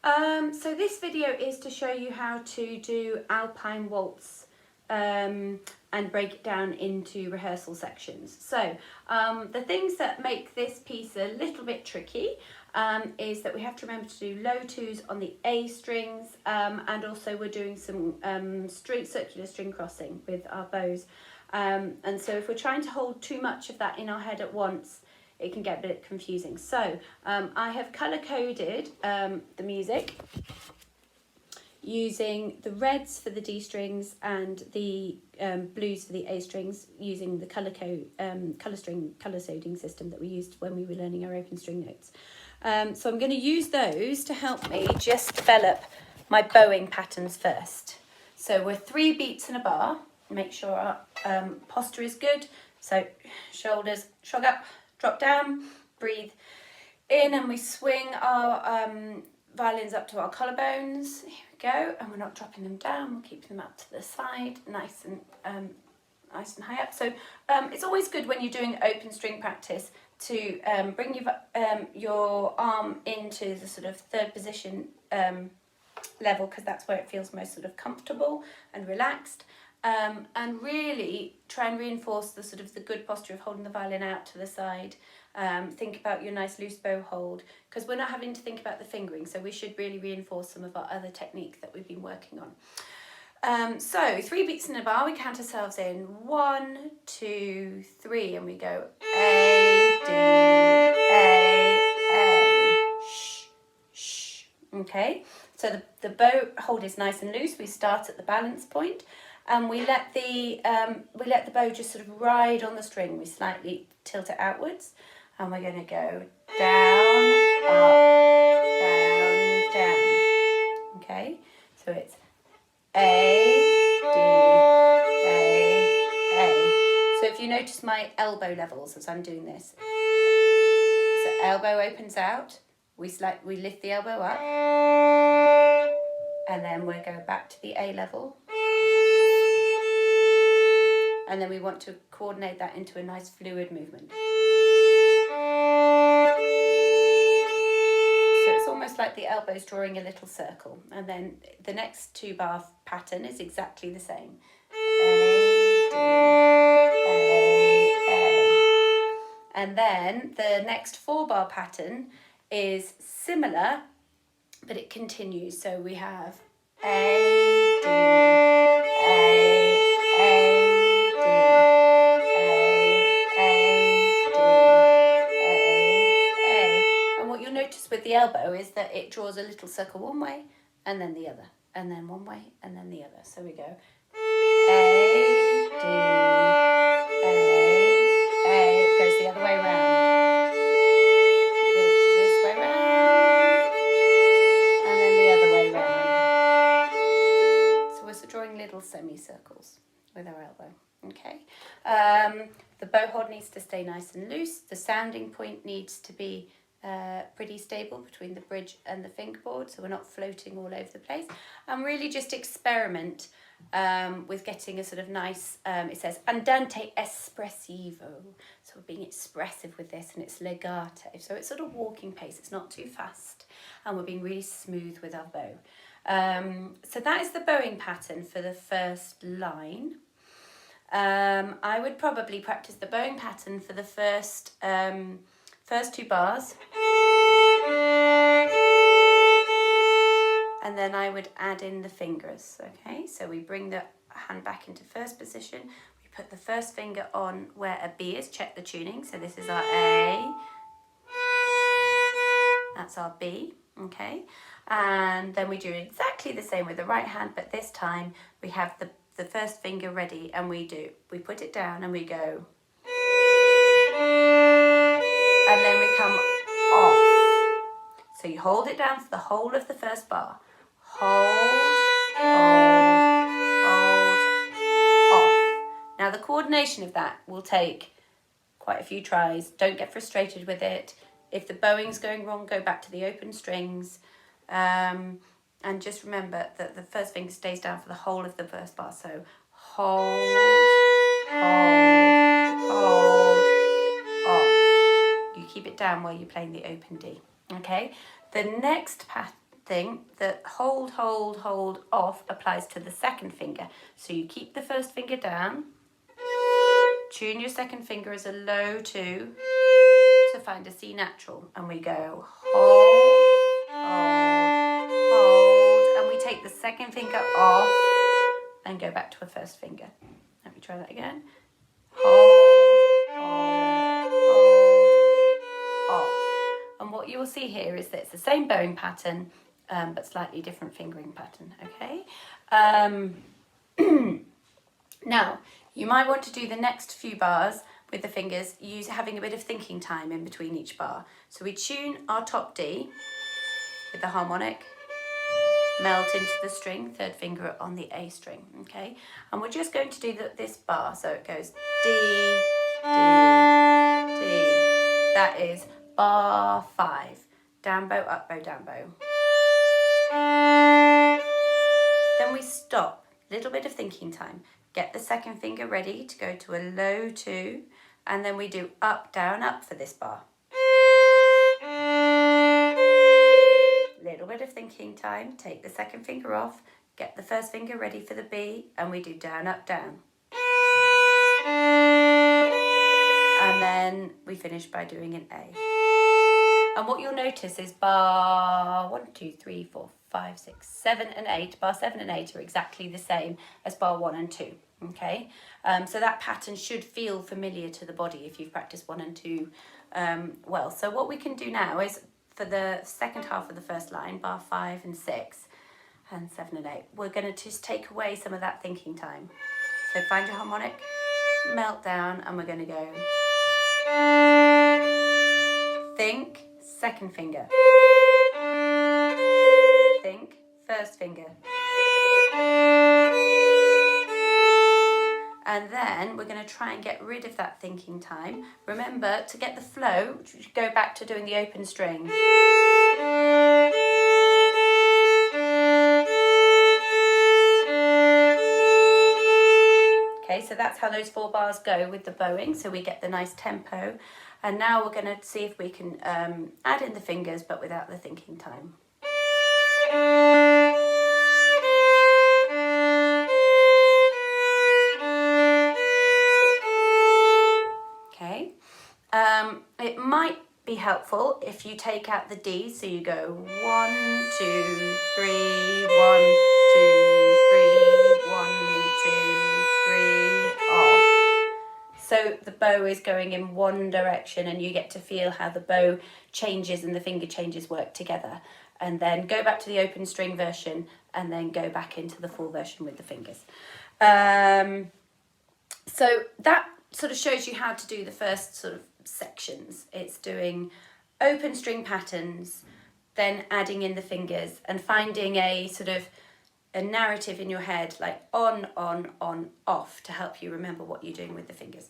So this video is to show you how to do Alpine Waltz and break it down into rehearsal sections. So the things that make this piece a little bit tricky is that we have to remember to do low twos on the A strings, and also we're doing some circular string crossing with our bows. And so if we're trying to hold too much of that in our head at once, it can get a bit confusing. So I have colour coded the music using the reds for the D strings and the blues for the A strings, using the colour coding system that we used when we were learning our open string notes. So I'm going to use those to help me just develop my bowing patterns first. So we're 3 beats in a bar. Make sure our posture is good. So shoulders shrug up, drop down, breathe in, and we swing our violins up to our collarbones. Here we go, and we're not dropping them down, we're keeping them up to the side, nice and high up. So it's always good when you're doing open string practice to bring your arm into the sort of third position level, because that's where it feels most sort of comfortable and relaxed. And really try and reinforce the sort of the good posture of holding the violin out to the side. Think about your nice loose bow hold, because we're not having to think about the fingering, so we should really reinforce some of our other technique that we've been working on. So 3 beats in a bar, we count ourselves in 1, 2, 3, and we go A, D, A, shh, shh. Okay, so the bow hold is nice and loose. We start at the balance point, and we let the bow just sort of ride on the string. We slightly tilt it outwards, and we're going to go down, up, down, down. Okay, so it's A, D, A. So if you notice my elbow levels as I'm doing this, so elbow opens out, we lift the elbow up, and then we'll go back to the A level. And then we want to coordinate that into a nice fluid movement. So it's almost like the elbows drawing a little circle. And then the next 2 bar pattern is exactly the same. A, D, A. And then the next 4 bar pattern is similar, but it continues. So we have A, D, A, with the elbow is that it draws a little circle one way and then the other, and then one way and then the other. So we go A, D, A, it goes the other way around, this way round, and then the other way round. So we're drawing little semicircles with our elbow. Okay, the bow hold needs to stay nice and loose. The sounding point needs to be pretty stable between the bridge and the fingerboard, so we're not floating all over the place. And really just experiment with getting a sort of nice, it says andante espressivo, so we're being expressive with this, and it's legato, so it's sort of walking pace, it's not too fast, and we're being really smooth with our bow. So that is the bowing pattern for the first line. I would probably practice the bowing pattern for the first 2 bars, and then I would add in the fingers. Okay, so we bring the hand back into first position, we put the first finger on where a B is, check the tuning, so this is our A, that's our B, okay, and then we do exactly the same with the right hand, but this time we have the first finger ready, and we put it down and we go, and then we come off. So you hold it down for the whole of the first bar. Hold, off. Now the coordination of that will take quite a few tries. Don't get frustrated with it. If the bowing's going wrong, go back to the open strings. And just remember that the first finger stays down for the whole of the first bar. So hold, off. You keep it down while you're playing the open D. Okay, the next thing, the hold, hold, hold, off applies to the second finger. So you keep the first finger down, tune your second finger as a low 2 to find a C natural, and we go hold, hold, hold, and we take the second finger off and go back to a first finger. Let me try that again. Hold, hold, hold, off. And what you will see here is that it's the same bowing pattern, but slightly different fingering pattern, okay? Now, you might want to do the next few bars with the fingers, having a bit of thinking time in between each bar. So we tune our top D with the harmonic, melt into the string, third finger on the A string, okay? And we're just going to do this bar, so it goes D, D, D. That is bar 5. Down bow, up bow, down bow. Then we stop, little bit of thinking time. Get the second finger ready to go to a low 2, and then we do up, down, up for this bar. Little bit of thinking time, take the second finger off, get the first finger ready for the B, and we do down, up, down. And then we finish by doing an A. And what you'll notice is bar 1, 2, 3, 4, 5, 6, 7 and 8, bar 7 and 8 are exactly the same as bar 1 and 2, okay? So that pattern should feel familiar to the body if you've practiced 1 and 2 well. So what we can do now is, for the second half of the first line, bar 5 and 6 and 7 and 8, we're going to just take away some of that thinking time. So find your harmonic, melt down, and we're going to go think, second finger, think, first finger, and then we're going to try and get rid of that thinking time. Remember, to get the flow, go back to doing the open string. Okay, so that's how those 4 bars go with the bowing, so we get the nice tempo. And now we're going to see if we can add in the fingers, but without the thinking time. Okay, it might be helpful if you take out the D, so you go 1, 2, 3, 1, 2, 3, 1, 2, 3, off. So the bow is going in one direction, and you get to feel how the bow changes and the finger changes work together. And then go back to the open string version, and then go back into the full version with the fingers. So that sort of shows you how to do the first sort of sections. It's doing open string patterns, then adding in the fingers and finding a sort of a narrative in your head, like on, off, to help you remember what you're doing with the fingers.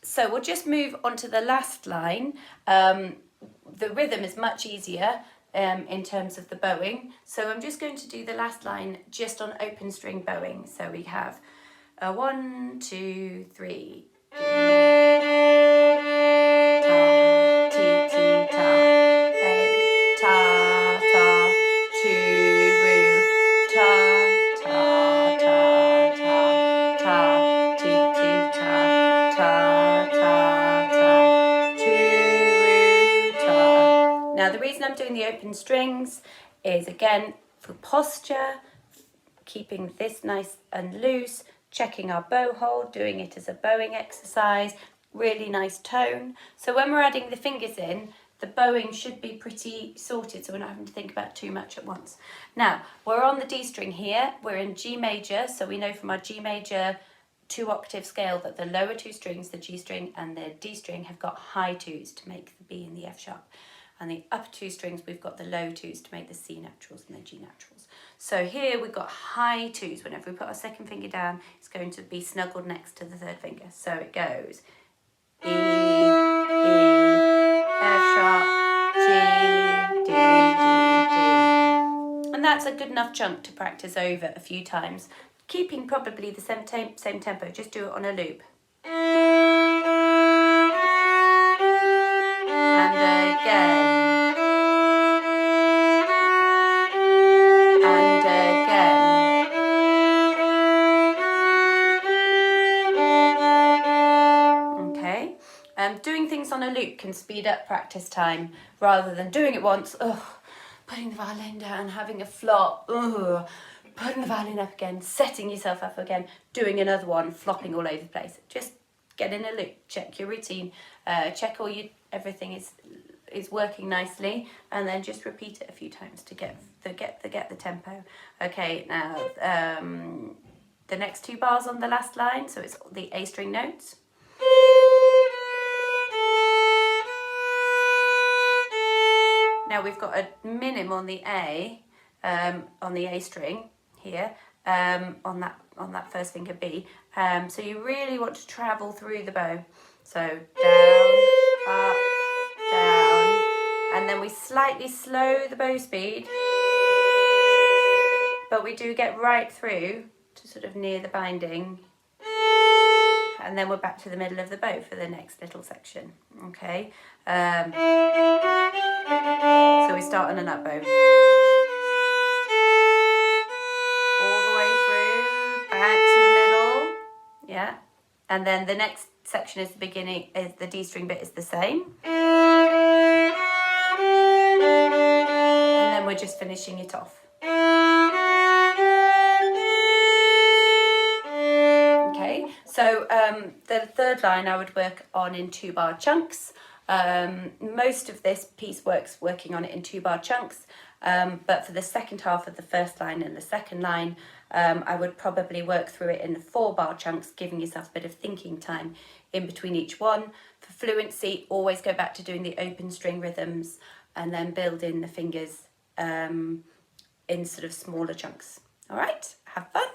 So we'll just move on to the last line. The rhythm is much easier in terms of the bowing. So I'm just going to do the last line just on open string bowing. So we have 1, 2, 3. Now the reason I'm doing the open strings is, again, for posture, keeping this nice and loose, checking our bow hold, doing it as a bowing exercise, really nice tone. So when we're adding the fingers in, the bowing should be pretty sorted, so we're not having to think about too much at once. Now, we're on the D string here, we're in G major, so we know from our G major 2-octave scale that the lower 2 strings, the G string and the D string, have got high 2s to make the B and the F sharp. And the upper 2 strings, we've got the low 2s to make the C naturals and the G naturals. So here we've got high 2s. Whenever we put our second finger down, it's going to be snuggled next to the third finger. So it goes E, F sharp, G, D, D, D. And that's a good enough chunk to practice over a few times, keeping probably the same tempo. Just do it on a loop. And again. a loop can speed up practice time rather than doing it once, putting the violin down, having a flop, putting the violin up again, setting yourself up again, doing another one, flopping all over the place. Just get in a loop, check your routine, check everything is working nicely, and then just repeat it a few times to get the tempo. Okay, now the next 2 bars on the last line, so it's the A string notes. Now we've got a minim on the A, on the A string here, on that first finger B. So you really want to travel through the bow. So down, up, down, and then we slightly slow the bow speed, but we do get right through to sort of near the binding, and then we're back to the middle of the bow for the next little section. Okay, so we start on an up bow, all the way through, back to the middle, yeah, and then the next section is the beginning, is the D string bit is the same, and then we're just finishing it off. Okay, so the third line I would work on in 2-bar chunks. Most of this piece working on it in 2-bar chunks, but for the second half of the first line and the second line, I would probably work through it in 4-bar chunks, giving yourself a bit of thinking time in between each one. For fluency, always go back to doing the open string rhythms and then build in the fingers in sort of smaller chunks. All right, have fun.